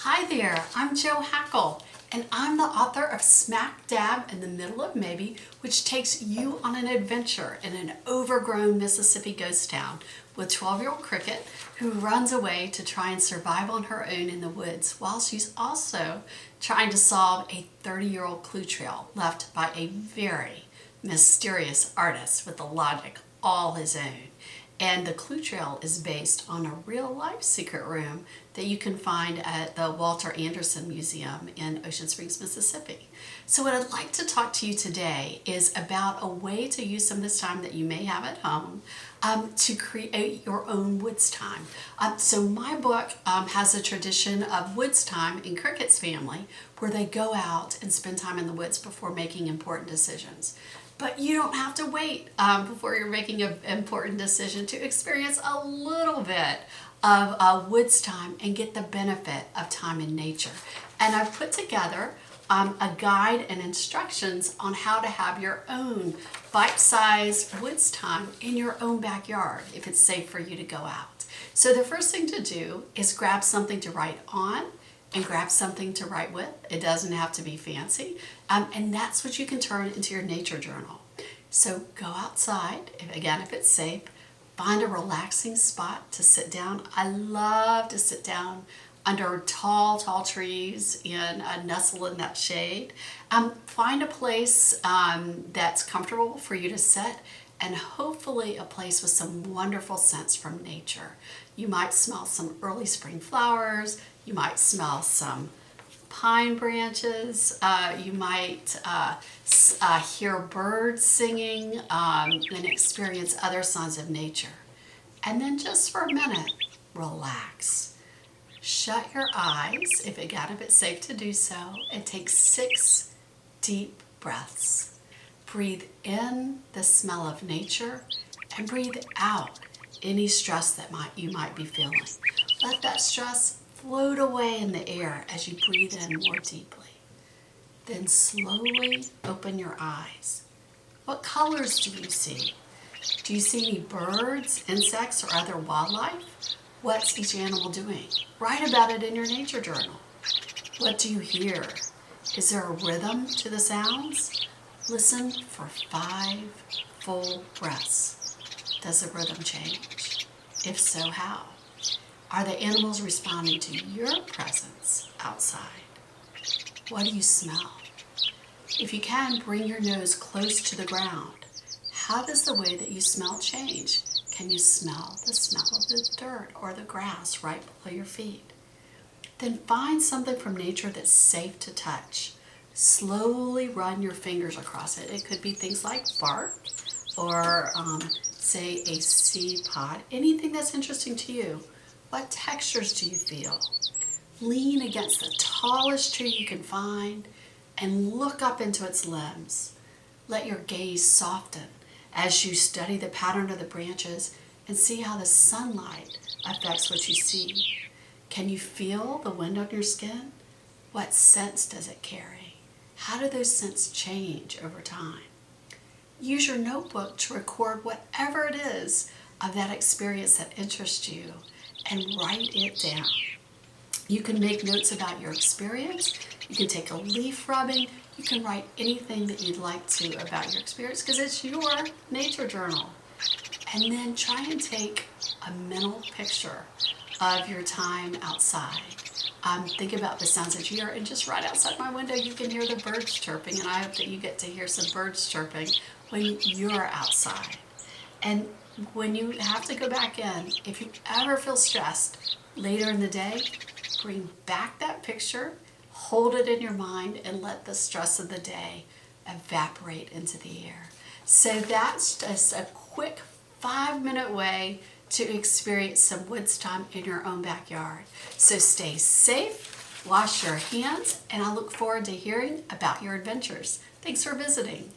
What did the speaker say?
Hi there, I'm Jo Hackl, and I'm the author of Smack Dab in the Middle of Maybe, which takes you on an adventure in an overgrown Mississippi ghost town with 12-year-old Cricket, who runs away to try and survive on her own in the woods, while she's also trying to solve a 30-year-old clue trail left by a very mysterious artist with a logic all his own. And the clue trail is based on a real-life secret room that you can find at the Walter Anderson Museum in Ocean Springs, Mississippi. So what I'd like to talk to you today is about a way to use some of this time that you may have at home to create your own woods time. So my book has a tradition of woods time in Cricket's family, where they go out and spend time in the woods before making important decisions. But you don't have to wait before you're making an important decision to experience a little bit of woods time and get the benefit of time in nature. And I've put together a guide and instructions on how to have your own bite-sized woods time in your own backyard if it's safe for you to go out. So the first thing to do is grab something to write on and grab something to write with. It doesn't have to be fancy. And that's what you can turn into your nature journal. So go outside, if it's safe, find a relaxing spot to sit down. I love to sit down under tall trees and nestle in that shade. Find a place that's comfortable for you to sit, and hopefully a place with some wonderful scents from nature. You might smell some early spring flowers, you might smell some pine branches, you might hear birds singing and experience other sounds of nature. And then just for a minute, relax. Shut your eyes, if it's safe to do so, and take 6 deep breaths. Breathe in the smell of nature and breathe out any stress that you might be feeling. Let that stress float away in the air as you breathe in more deeply. Then slowly open your eyes. What colors do you see? Do you see any birds, insects, or other wildlife? What's each animal doing? Write about it in your nature journal. What do you hear? Is there a rhythm to the sounds? Listen for 5 full breaths. Does the rhythm change? If so, how? Are the animals responding to your presence outside? What do you smell? If you can, bring your nose close to the ground. How does the way that you smell change? Can you smell the smell of the dirt or the grass right below your feet? Then find something from nature that's safe to touch. Slowly run your fingers across it. It could be things like bark or say a seed pod, anything that's interesting to you. What textures do you feel? Lean against the tallest tree you can find and look up into its limbs. Let your gaze soften as you study the pattern of the branches and see how the sunlight affects what you see. Can you feel the wind on your skin? What scents does it carry? How do those scents change over time? Use your notebook to record whatever it is of that experience that interests you and write it down. You can make notes about your experience. You can take a leaf rubbing. You can write anything that you'd like to about your experience, because it's your nature journal. And then try and take a mental picture of your time outside. Think about the sounds that you hear, and just right outside my window you can hear the birds chirping, and I hope that you get to hear some birds chirping when you're outside. And when you have to go back in, if you ever feel stressed later in the day, bring back that picture, hold it in your mind, and let the stress of the day evaporate into the air. So that's just a quick 5-minute way to experience some woods time in your own backyard. So stay safe, wash your hands, and I look forward to hearing about your adventures. Thanks for visiting.